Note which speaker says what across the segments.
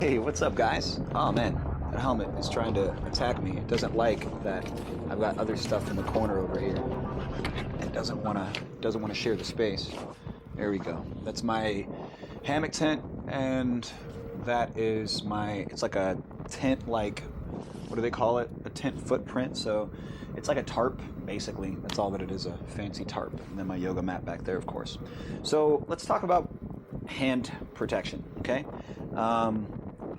Speaker 1: Hey, what's up, guys? Oh man, that helmet is trying to attack me. It doesn't like that I've got other stuff in the corner over here. It doesn't wanna share the space. There we go. That's my hammock tent, and that is my. It's like a tent, like what do they call it? A tent footprint. So it's like a tarp, basically. That's all that it is, a fancy tarp. And then my yoga mat back there, of course. So let's talk about hand protection, okay?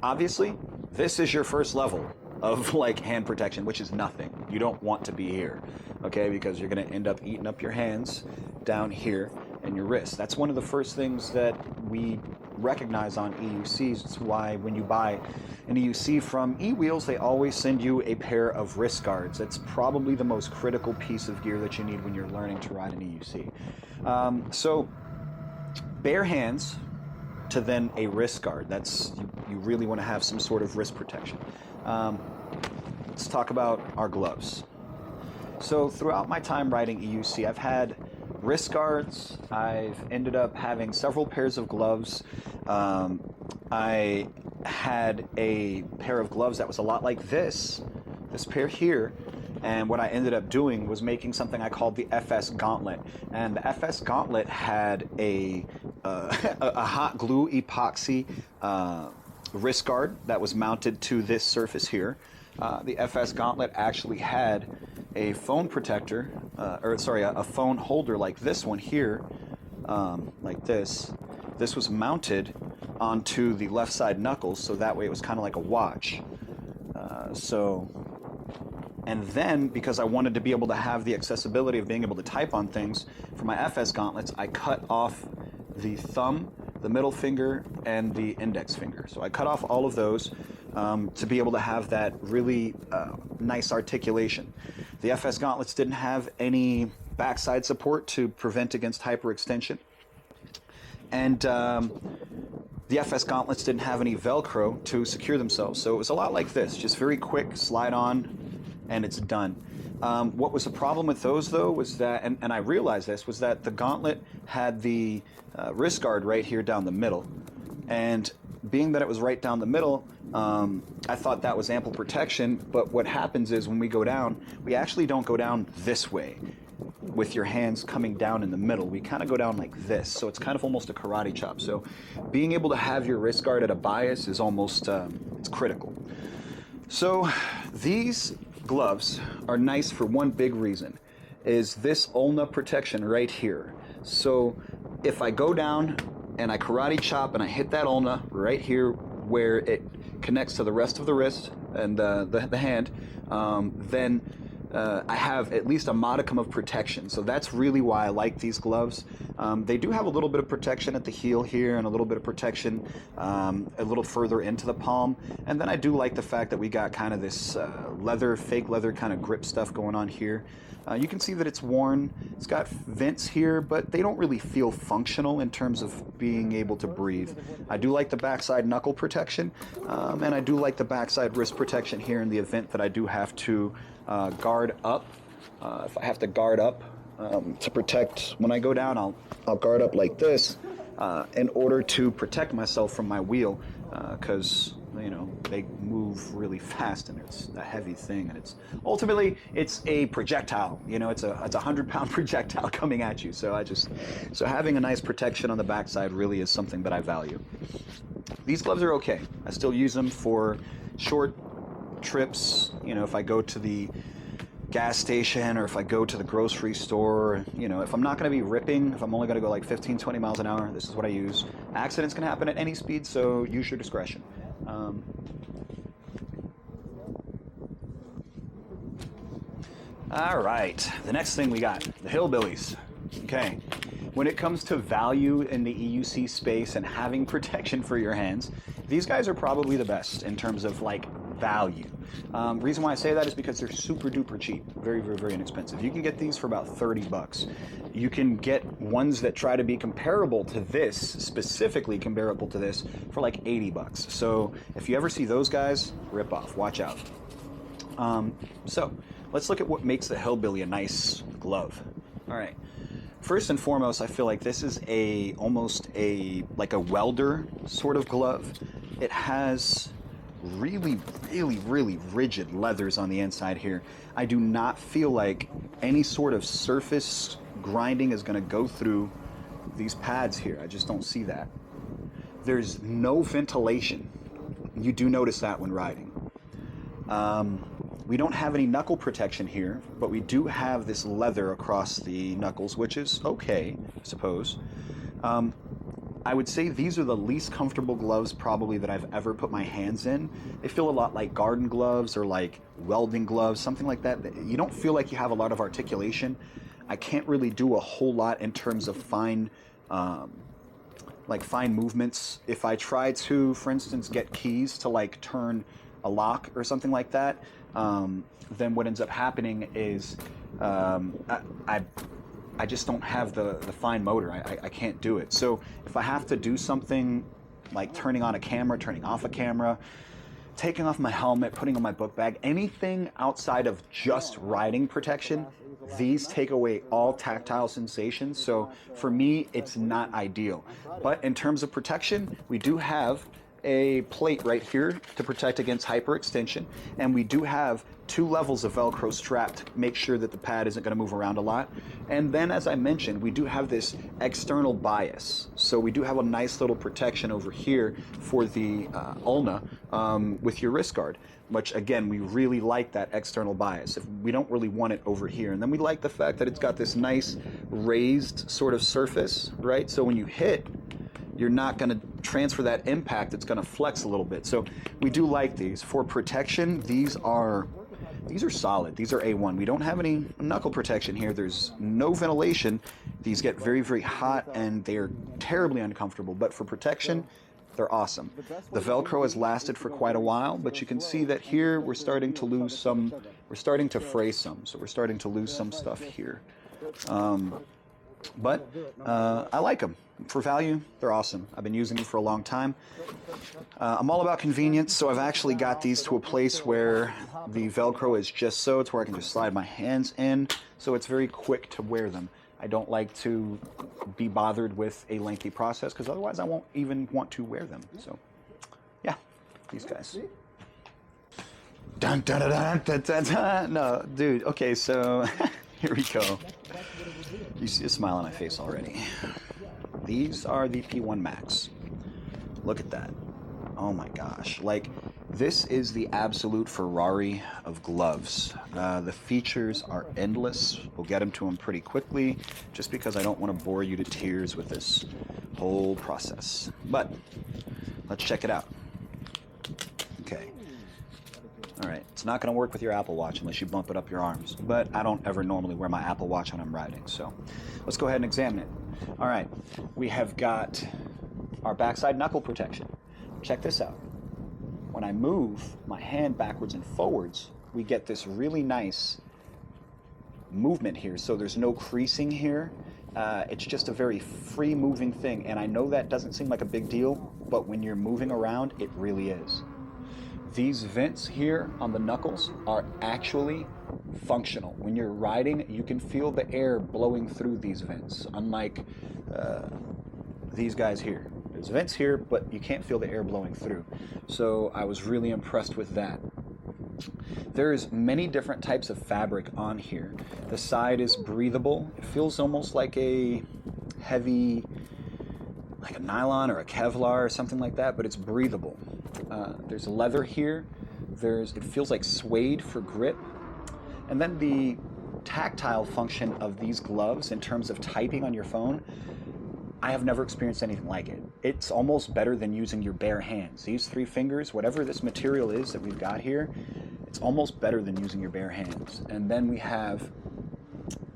Speaker 1: Obviously, this is your first level of like hand protection, which is nothing. You don't want to be here, okay? Because you're going to end up eating up your hands down here and your wrists. That's one of the first things that we recognize on EUCs. It's why when you buy an EUC from eWheels, they always send you a pair of wrist guards. That's probably the most critical piece of gear that you need when you're learning to ride an EUC. So bare hands to then a wrist guard. That's you really want to have some sort of wrist protection. Let's talk about our gloves. So throughout my time riding EUC, I've had wrist guards. I've ended up having several pairs of gloves. I had a pair of gloves that was a lot like this pair here. And what I ended up doing was making something I called the FS Gauntlet. And the FS Gauntlet had a hot glue epoxy wrist guard that was mounted to this surface here. The FS Gauntlet actually had a phone protector, a phone holder like this one here, like this. This was mounted onto the left side knuckles, so that way it was kind of like a watch. And then, because I wanted to be able to have the accessibility of being able to type on things, for my FS gauntlets, I cut off the thumb, the middle finger, and the index finger. So I cut off all of those to be able to have that really nice articulation. The FS gauntlets didn't have any backside support to prevent against hyperextension. And the FS gauntlets didn't have any Velcro to secure themselves. So it was a lot like this, just very quick, slide on, and it's done. What was the problem with those, though, was that, and I realized this, was that the gauntlet had the wrist guard right here down the middle. And being that it was right down the middle, I thought that was ample protection. But what happens is when we go down, we actually don't go down this way with your hands coming down in the middle. We kind of go down like this. So it's kind of almost a karate chop. So being able to have your wrist guard at a bias is almost, it's critical. So these gloves are nice for one big reason, is this ulna protection right here. So if I go down and I karate chop and I hit that ulna right here where it connects to the rest of the wrist and the hand, then I have at least a modicum of protection. So that's really why I like these gloves. They do have a little bit of protection at the heel here and a little bit of protection a little further into the palm. And then I do like the fact that we got kind of this leather, fake leather kind of grip stuff going on here. You can see that it's worn. It's got vents here, but they don't really feel functional in terms of being able to breathe. I do like the backside knuckle protection, and I do like the backside wrist protection here in the event that I do have to guard up. If I have to guard up to protect, when I go down, I'll guard up like this in order to protect myself from my wheel, because you know they move really fast and it's a heavy thing, and it's ultimately it's a projectile. You know, it's a 100-pound projectile coming at you. So having a nice protection on the backside really is something that I value. These gloves are okay. I still use them for short trips. You know, if I go to the gas station or if I go to the grocery store, you know, if I'm not going to be ripping, if I'm only going to go like 15, 20 miles an hour, this is what I use. Accidents can happen at any speed, so use your discretion. All right, the next thing we got, the Hillbillies. Okay, when it comes to value in the EUC space and having protection for your hands, these guys are probably the best in terms of like value. Reason why I say that is because they're super duper cheap, very, very, very inexpensive. You can get these for about 30 bucks. You can get ones that try to be comparable to this, specifically comparable to this, for like 80 bucks. So if you ever see those guys, rip off, watch out. So let's look at what makes the Hillbilly a nice glove. All right. First and foremost, I feel like this is almost like a welder sort of glove. It has really, really, really rigid leathers on the inside here. I do not feel like any sort of surface grinding is going to go through these pads here. I just don't see that. There's no ventilation. You do notice that when riding. We don't have any knuckle protection here, but we do have this leather across the knuckles, which is okay, I suppose. I would say these are the least comfortable gloves probably that I've ever put my hands in. They feel a lot like garden gloves or like welding gloves, something like that. You don't feel like you have a lot of articulation. I can't really do a whole lot in terms of fine movements. If I try to, for instance, get keys to like turn a lock or something like that, then what ends up happening is I just don't have the fine motor. I can't do it. So if I have to do something like turning on a camera, turning off a camera, taking off my helmet, putting on my book bag, anything outside of just riding protection, these take away all tactile sensations. So for me, it's not ideal. But in terms of protection, we do have a plate right here to protect against hyperextension, and we do have 2 levels of Velcro strap to make sure that the pad isn't going to move around a lot. And then, as I mentioned, we do have this external bias, so we do have a nice little protection over here for the ulna with your wrist guard, which again, we really like that external bias. If we don't really want it over here. And then we like the fact that it's got this nice raised sort of surface, right? So when you hit, you're not going to transfer that impact. It's going to flex a little bit. So we do like these. For protection, these are solid. These are A1. We don't have any knuckle protection here. There's no ventilation. These get very, very hot and they're terribly uncomfortable. But for protection, they're awesome. The Velcro has lasted for quite a while, but you can see that here we're starting to lose some, we're starting to fray some. So we're starting to lose some stuff here. But I like them. For value, they're awesome. I've been using them for a long time. I'm all about convenience, so I've actually got these to a place where the Velcro is just so, it's where I can just slide my hands in, so it's very quick to wear them. I don't like to be bothered with a lengthy process, because otherwise I won't even want to wear them. So, yeah, these guys. Dun, dun, dun, dun, dun, dun, dun. No, dude, okay, so here we go. You see a smile on my face already. These are the P1 Max. Look at that. Oh my gosh. Like, this is the absolute Ferrari of gloves. The features are endless. We'll get into them pretty quickly, just because I don't want to bore you to tears with this whole process. But let's check it out. Okay. All right. It's not going to work with your Apple Watch unless you bump it up your arms. But I don't ever normally wear my Apple Watch when I'm riding. So let's go ahead and examine it. All right, we have got our backside knuckle protection. Check this out. When I move my hand backwards and forwards, we get this really nice movement here. So there's no creasing here. It's just a very free moving thing. And I know that doesn't seem like a big deal, but when you're moving around, it really is. These vents here on the knuckles are actually functional. When you're riding, you can feel the air blowing through these vents, unlike these guys here. There's vents here, but you can't feel the air blowing through. So I was really impressed with that. There's many different types of fabric on here. The side is breathable. It feels almost like a heavy, like a nylon or a Kevlar or something like that, but it's breathable. There's leather here. It feels like suede for grip. And then the tactile function of these gloves in terms of typing on your phone, I have never experienced anything like it. It's almost better than using your bare hands. These 3 fingers, whatever this material is that we've got here, it's almost better than using your bare hands. And then we have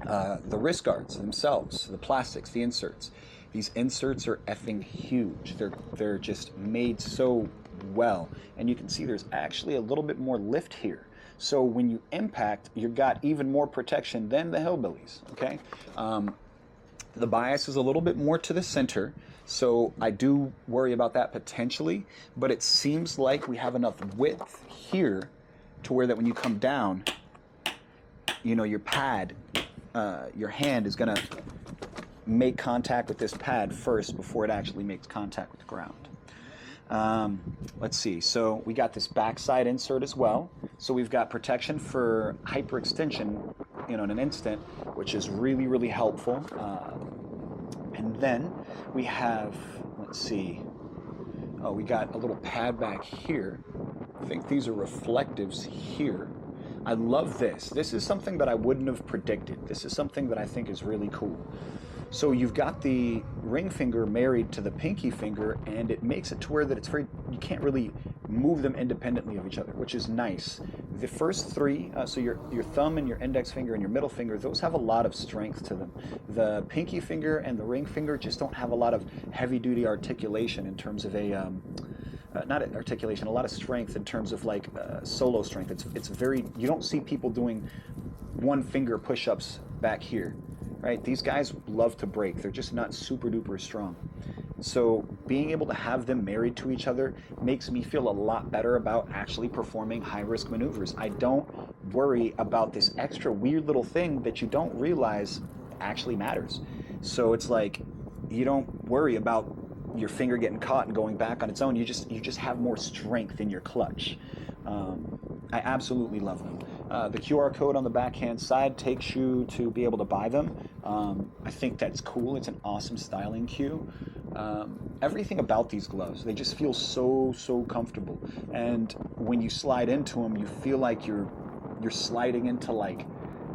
Speaker 1: the wrist guards themselves, the plastics, the inserts. These inserts are effing huge. They're just made so well. And you can see there's actually a little bit more lift here. So when you impact, you've got even more protection than the Hillbillies, okay? The bias is a little bit more to the center, so I do worry about that potentially, but it seems like we have enough width here to where that when you come down, you know, your pad, your hand is gonna make contact with this pad first before it actually makes contact with the ground. Let's see. So we got this backside insert as well. So we've got protection for hyperextension, in an instant, which is really, really helpful. And then we have, let's see. Oh, we got a little pad back here. I think these are reflectives here. I love this. This is something that I wouldn't have predicted. This is something that I think is really cool. So you've got the ring finger married to the pinky finger, and it makes it to where that you can't really move them independently of each other, which is nice. The first three, so your thumb and your index finger and your middle finger, those have a lot of strength to them. The pinky finger and the ring finger just don't have a lot of heavy-duty articulation in terms of not articulation, a lot of strength in terms of like solo strength. It's very, you don't see people doing one finger push-ups back here. Right? These guys love to break. They're just not super duper strong. So being able to have them married to each other makes me feel a lot better about actually performing high risk maneuvers. I don't worry about this extra weird little thing that you don't realize actually matters. So it's like you don't worry about your finger getting caught and going back on its own. You just have more strength in your clutch. I absolutely love them. The QR code on the backhand side takes you to be able to buy them. I think that's cool. It's an awesome styling cue. Everything about these gloves, they just feel so comfortable. And when you slide into them, you feel like you're sliding into like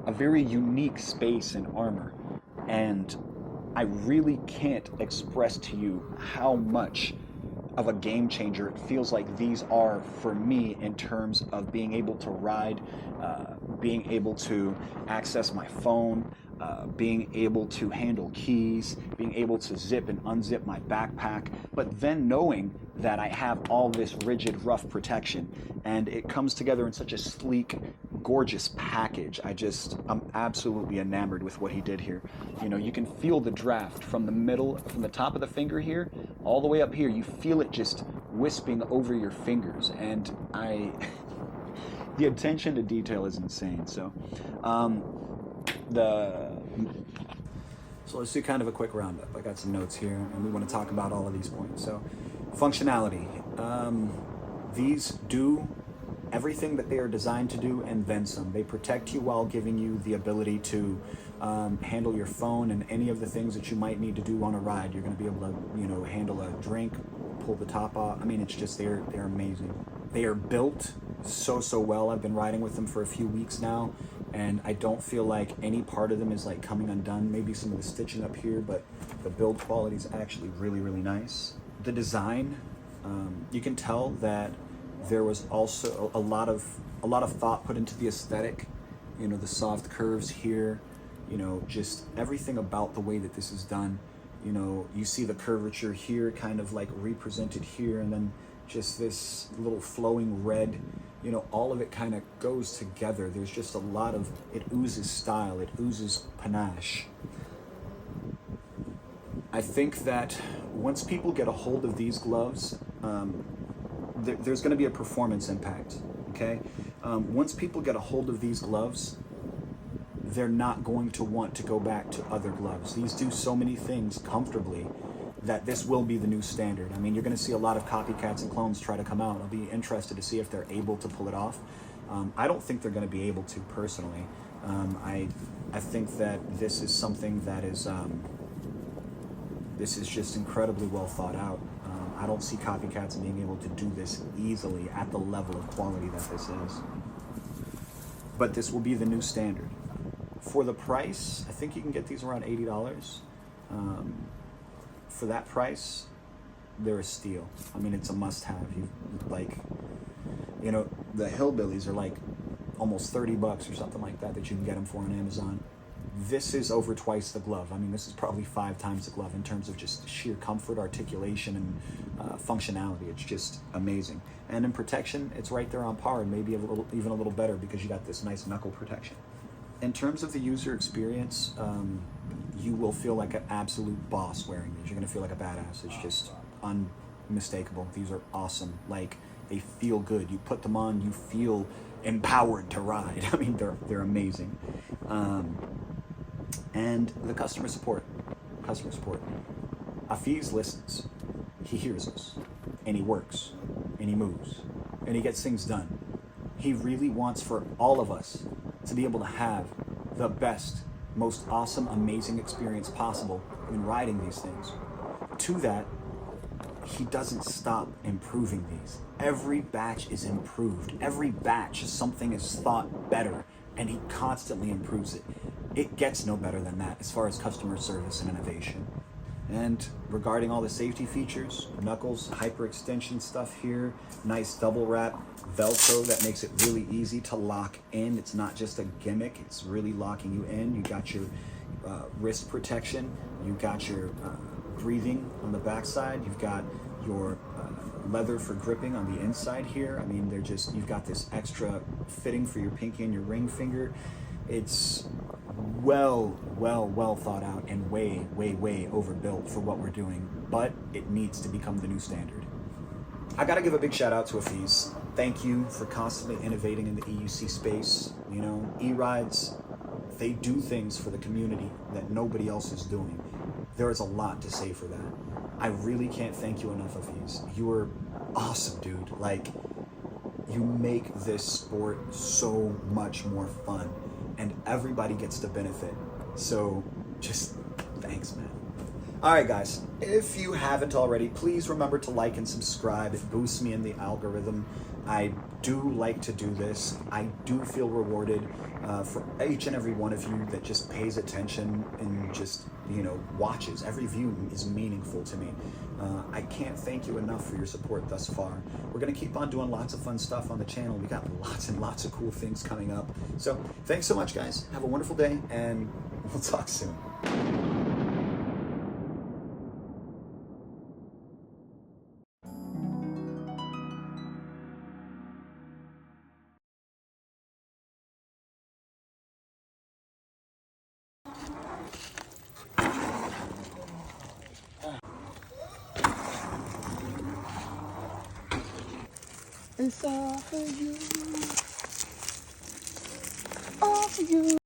Speaker 1: a very unique space in armor. And I really can't express to you how much of a game changer it feels like these are for me in terms of being able to ride, being able to access my phone, being able to handle keys, being able to zip and unzip my backpack, but then knowing that I have all this rigid, rough protection, and it comes together in such a sleek, gorgeous package. I'm absolutely enamored with what he did here. You can feel the draft from the top of the finger here, all the way up here. You feel it just wisping over your fingers, and the attention to detail is insane. So, So let's do kind of a quick roundup. I got some notes here, and we want to talk about all of these points. So, functionality. These do everything that they are designed to do and then some. They protect you while giving you the ability to handle your phone and any of the things that you might need to do on a ride. You're going to be able to, handle a drink, pull the top off. I mean, it's just, they're amazing. They are built so well. I've been riding with them for a few weeks now, and I don't feel like any part of them is like coming undone. Maybe some of the stitching up here, but the build quality is actually really nice. The design, you can tell that there was also a lot of thought put into the aesthetic. The soft curves here, just everything about the way that this is done. You see the curvature here kind of like represented here, and then just this little flowing red, all of it kind of goes together. There's just a lot of, it oozes style, it oozes panache. I think that once people get a hold of these gloves, there's going to be a performance impact, okay? Once people get a hold of these gloves, they're not going to want to go back to other gloves. These do so many things comfortably that this will be the new standard. I mean, you're going to see a lot of copycats and clones try to come out. I'll be interested to see if they're able to pull it off. I don't think they're going to be able to personally. I think that this is something that is this is just incredibly well thought out. I don't see copycats being able to do this easily at the level of quality that this is. But this will be the new standard. For the price, I think you can get these around $80. For that price, they're a steal. I mean, it's a must-have. The Hillbillies are like almost $30 or something like that you can get them for on Amazon. This is over twice the glove. I mean, this is probably 5 times the glove in terms of just sheer comfort, articulation, and functionality. It's just amazing. And in protection, it's right there on par, and maybe even a little better because you got this nice knuckle protection. In terms of the user experience, you will feel like an absolute boss wearing these. You're going to feel like a badass. It's just unmistakable. These are awesome. Like, they feel good. You put them on, you feel empowered to ride. I mean, they're amazing. And the customer support. Hafiz listens. He hears us. and he works, and he moves, and he gets things done. He really wants for all of us to be able to have the best, most awesome, amazing experience possible when riding these things. To that, he doesn't stop improving these. Every batch is improved. Every batch, something is thought better, and he constantly improves it. It gets no better than that as far as customer service and innovation. And regarding all the safety features, knuckles, hyperextension stuff here, nice double wrap, Velcro that makes it really easy to lock in. It's not just a gimmick, it's really locking you in. You got your wrist protection, you got your breathing on the backside, you've got your leather for gripping on the inside here. I mean, you've got this extra fitting for your pinky and your ring finger. It's well thought out and way overbuilt for what we're doing, but it needs to become the new standard. I gotta give a big shout out to Afiz. Thank you for constantly innovating in the EUC space. You know, e-rides, they do things for the community that nobody else is doing. There is a lot to say for that. I really can't thank you enough, Afiz. You are awesome, dude. Like, you make this sport so much more fun, and everybody gets to benefit. So just thanks, man. All right, guys, if you haven't already, please remember to like and subscribe. It boosts me in the algorithm. I do like to do this. I do feel rewarded for each and every one of you that just pays attention and just, you know, watches. Every view is meaningful to me. I can't thank you enough for your support thus far. We're gonna keep on doing lots of fun stuff on the channel. We got lots and lots of cool things coming up. So thanks so much, guys. Have a wonderful day, and we'll talk soon.
Speaker 2: It's all for you. All for you.